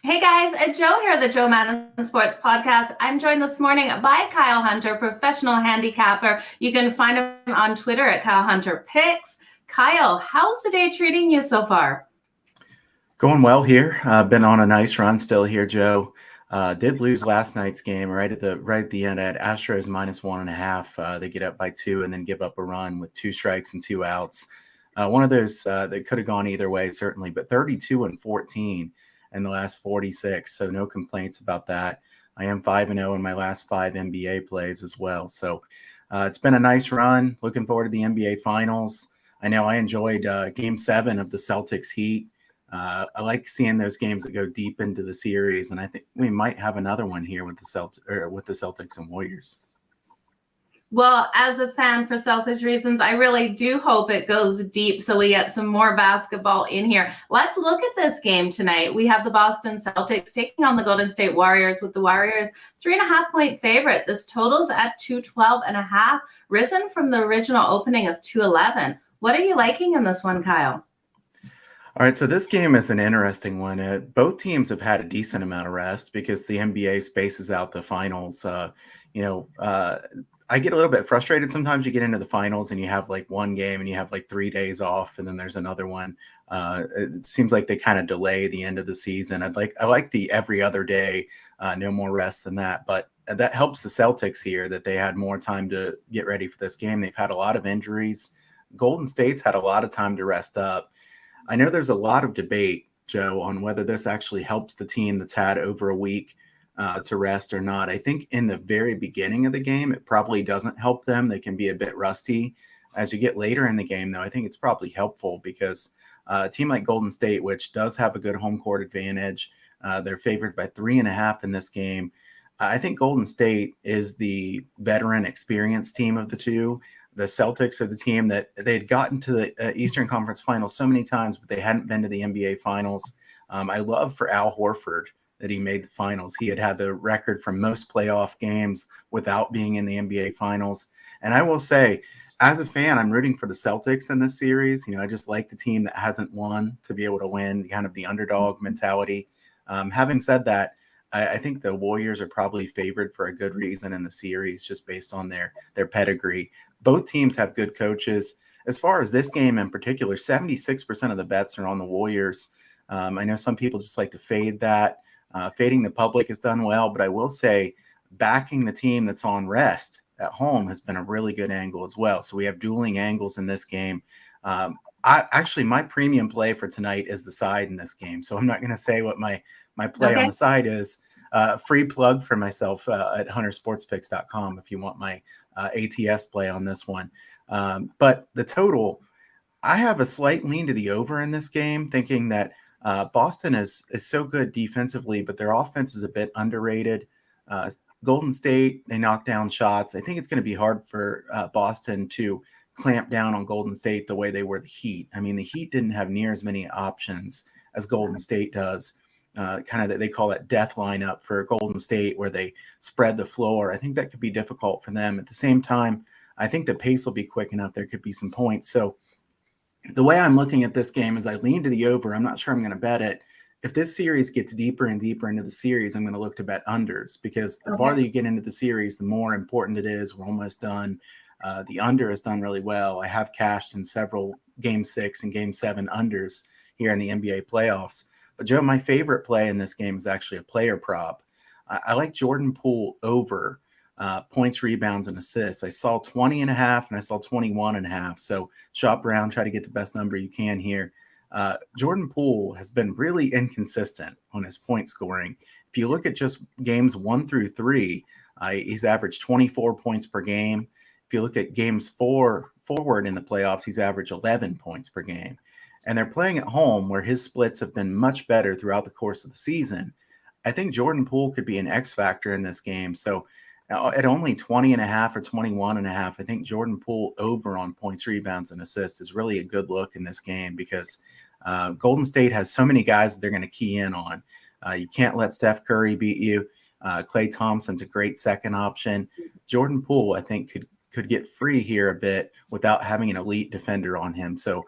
Hey guys, Joe here, the Joe Madden Sports Podcast. I'm joined this morning by Kyle Hunter, professional handicapper. You can find him on Twitter at Kyle Hunter Picks. Kyle, how's the day treating you so far? Going well here. Been on a nice run still here, Joe. Did lose last night's game right at the end. I had Astros -1.5. They get up by two and then give up a run with two strikes and two outs. One of those that could have gone either way, certainly, but 32-14 in the last 46. So no complaints about that. I am 5-0 in my last five NBA plays as well. So it's been a nice run. Looking forward to the NBA Finals. I know I enjoyed Game 7 of the Celtics Heat. I like seeing those games that go deep into the series, and I think we might have another one here with the Celtics and Warriors. Well, as a fan, for selfish reasons, I really do hope it goes deep so we get some more basketball in here. Let's look at this game tonight. We have the Boston Celtics taking on the Golden State Warriors, with the Warriors 3.5-point favorite. This totals at 212.5, risen from the original opening of 211. What are you liking in this one, Kyle? All right, so this game is an interesting one. Both teams have had a decent amount of rest because the NBA spaces out the finals. You know, I get a little bit frustrated sometimes. You get into the finals and you have like one game and you have like 3 days off, and then there's another one. It seems like they kind of delay the end of the season. I like the every other day, no more rest than that. But that helps the Celtics here that they had more time to get ready for this game. They've had a lot of injuries. Golden State's had a lot of time to rest up. I know there's a lot of debate, Joe, on whether this actually helps the team that's had over a week to rest or not. I think in the very beginning of the game, it probably doesn't help them. They can be a bit rusty. As you get later in the game, though, I think it's probably helpful because a team like Golden State, which does have a good home court advantage, they're favored by 3.5 in this game. I think Golden State is the veteran, experienced team of the two. The Celtics are the team that they'd gotten to the Eastern Conference Finals so many times, but they hadn't been to the NBA Finals. I love for Al Horford that he made the finals. He had the record for most playoff games without being in the NBA Finals. And I will say, as a fan, I'm rooting for the Celtics in this series. I just like the team that hasn't won to be able to win, kind of the underdog mentality. Having said that, I think the Warriors are probably favored for a good reason in the series, just based on their pedigree. Both teams have good coaches. As far as this game in particular, 76% of the bets are on the Warriors. I know some people just like to fade that. Fading the public has done well, but I will say backing the team that's on rest at home has been a really good angle as well. So we have dueling angles in this game. My premium play for tonight is the side in this game. So I'm not going to say what my play on Okay. the side is. Free plug for myself at huntersportspicks.com if you want my ATS play on this one. But the total, I have a slight lean to the over in this game, thinking that Boston is so good defensively, but their offense is a bit underrated. Golden State, they knock down shots. I think it's going to be hard for Boston to clamp down on Golden State the way they were the Heat. I mean, the Heat didn't have near as many options as Golden State does. Kind of, they call that death lineup for Golden State, where they spread the floor. I think that could be difficult for them. At the same time, I think the pace will be quick enough. There could be some points. So the way I'm looking at this game is I lean to the over. I'm not sure I'm going to bet it. If this series gets deeper and deeper into the series, I'm going to look to bet unders, because the Okay. farther you get into the series, the more important it is. We're almost done. The under has done really well. I have cashed in several game 6 and game 7 unders here in the NBA playoffs. But Joe, my favorite play in this game is actually a player prop. I like Jordan Poole over points, rebounds, and assists. I saw 20.5 and I saw 21.5. So shop around, try to get the best number you can here. Jordan Poole has been really inconsistent on his point scoring. If you look at just games 1 through 3, he's averaged 24 points per game. If you look at games 4 forward in the playoffs, he's averaged 11 points per game. And they're playing at home, where his splits have been much better throughout the course of the season. I think Jordan Poole could be an X factor in this game. So at only 20.5 or 21.5, I think Jordan Poole over on points, rebounds, and assists is really a good look in this game, because Golden State has so many guys that they're going to key in on. You can't let Steph Curry beat you. Klay Thompson's a great second option. Jordan Poole, I think, could get free here a bit without having an elite defender on him. So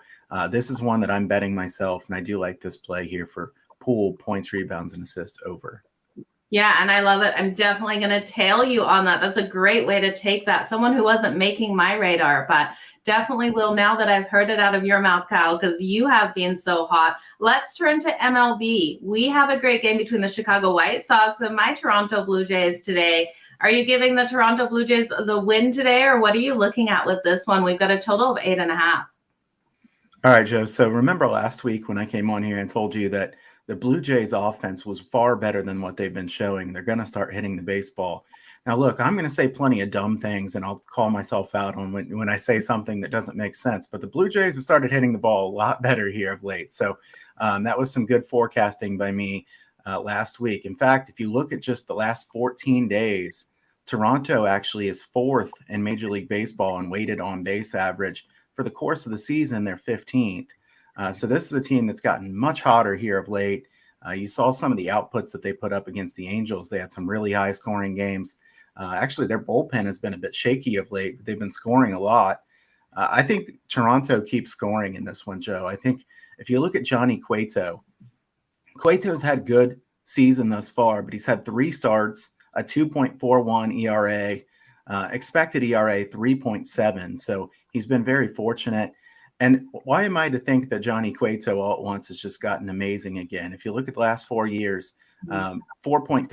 this is one that I'm betting myself, and I do like this play here for pool points, rebounds, and assists over. Yeah, and I love it. I'm definitely going to tail you on that. That's a great way to take that. Someone who wasn't making my radar, but definitely will now that I've heard it out of your mouth, Kyle, because you have been so hot. Let's turn to MLB. We have a great game between the Chicago White Sox and my Toronto Blue Jays today. Are you giving the Toronto Blue Jays the win today, or what are you looking at with this one? We've got a total of 8.5. All right, Joe. So remember last week when I came on here and told you that the Blue Jays offense was far better than what they've been showing. They're going to start hitting the baseball. Now, look, I'm going to say plenty of dumb things, and I'll call myself out on when I say something that doesn't make sense. But the Blue Jays have started hitting the ball a lot better here of late. So that was some good forecasting by me last week. In fact, if you look at just the last 14 days, Toronto actually is 4th in Major League Baseball in weighted on base average. For the course of the season, they're 15th. So this is a team that's gotten much hotter here of late. You saw some of the outputs that they put up against the Angels. They had some really high scoring games. Actually, their bullpen has been a bit shaky of late, but they've been scoring a lot. I think Toronto keeps scoring in this one, Joe. I think if you look at Johnny Cueto's had a good season thus far, but he's had 3 starts, a 2.41 ERA, expected ERA 3.7. So he's been very fortunate. And why am I to think that Johnny Cueto all at once has just gotten amazing again? If you look at the last 4 years, 4.36,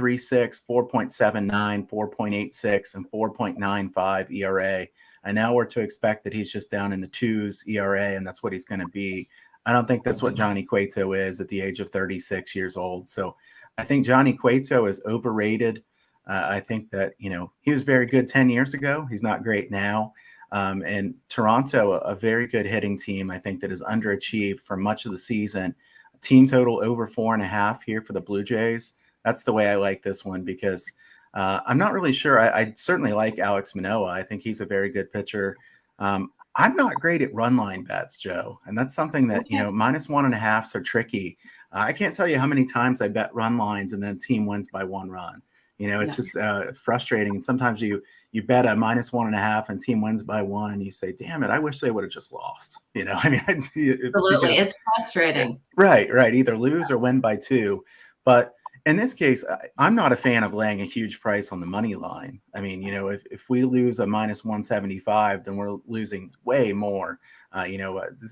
4.79, 4.86, and 4.95 ERA. And now we're to expect that he's just down in the 2s ERA, and that's what he's going to be. I don't think that's what Johnny Cueto is at the age of 36 years old. So I think Johnny Cueto is overrated. I think that, he was very good 10 years ago. He's not great now. And Toronto, a very good hitting team, I think that is underachieved for much of the season. Team total over 4.5 here for the Blue Jays. That's the way I like this one because I'm not really sure. I certainly like Alex Manoah. I think he's a very good pitcher. I'm not great at run line bets, Joe. And that's something that, -1.5s are tricky. I can't tell you how many times I bet run lines and then the team wins by 1 run. It's just frustrating. And sometimes you bet a -1.5 and team wins by 1 and you say, damn it, I wish they would have just lost. Absolutely. It's frustrating. Right. Either lose or win by 2. But in this case, I'm not a fan of laying a huge price on the money line. I mean, if we lose a -175, then we're losing way more.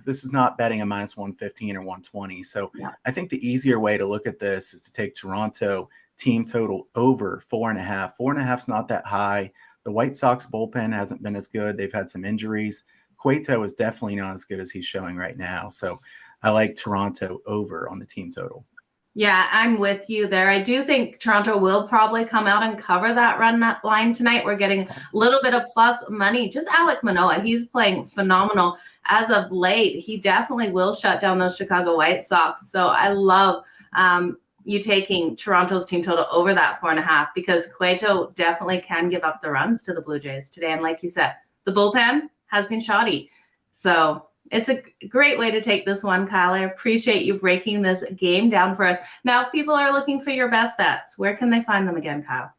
This is not betting a -115 or 120. So I think the easier way to look at this is to take Toronto team total over 4.5. 4.5 is not that high. The White Sox bullpen hasn't been as good. They've had some injuries. Cueto is definitely not as good as he's showing right now. So I like Toronto over on the team total. Yeah, I'm with you there. I do think Toronto will probably come out and cover that run line tonight. We're getting a little bit of plus money. Just Alek Manoah, he's playing phenomenal as of late. He definitely will shut down those Chicago White Sox. So I love you taking Toronto's team total over that 4.5 because Cueto definitely can give up the runs to the Blue Jays today. And like you said, the bullpen has been shoddy. So it's a great way to take this one, Kyle. I appreciate you breaking this game down for us. Now, if people are looking for your best bets, where can they find them again, Kyle?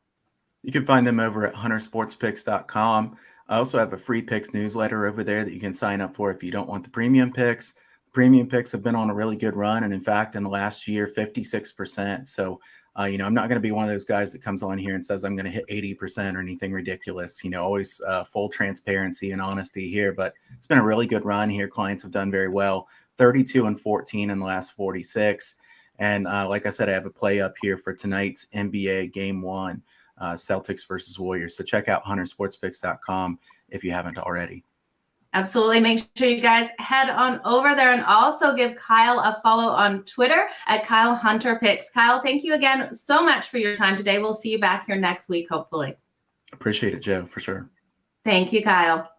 You can find them over at huntersportspicks.com. I also have a free picks newsletter over there that you can sign up for if you don't want the premium picks. Premium picks have been on a really good run. And in fact, in the last year, 56%. So, I'm not going to be one of those guys that comes on here and says I'm going to hit 80% or anything ridiculous. Always full transparency and honesty here. But it's been a really good run here. Clients have done very well. 32-14 in the last 46. And like I said, I have a play up here for tonight's NBA Game 1, Celtics versus Warriors. So check out huntersportspicks.com if you haven't already. Absolutely. Make sure you guys head on over there and also give Kyle a follow on Twitter at Kyle Hunter Picks. Kyle, thank you again so much for your time today. We'll see you back here next week, hopefully. Appreciate it, Joe, for sure. Thank you, Kyle.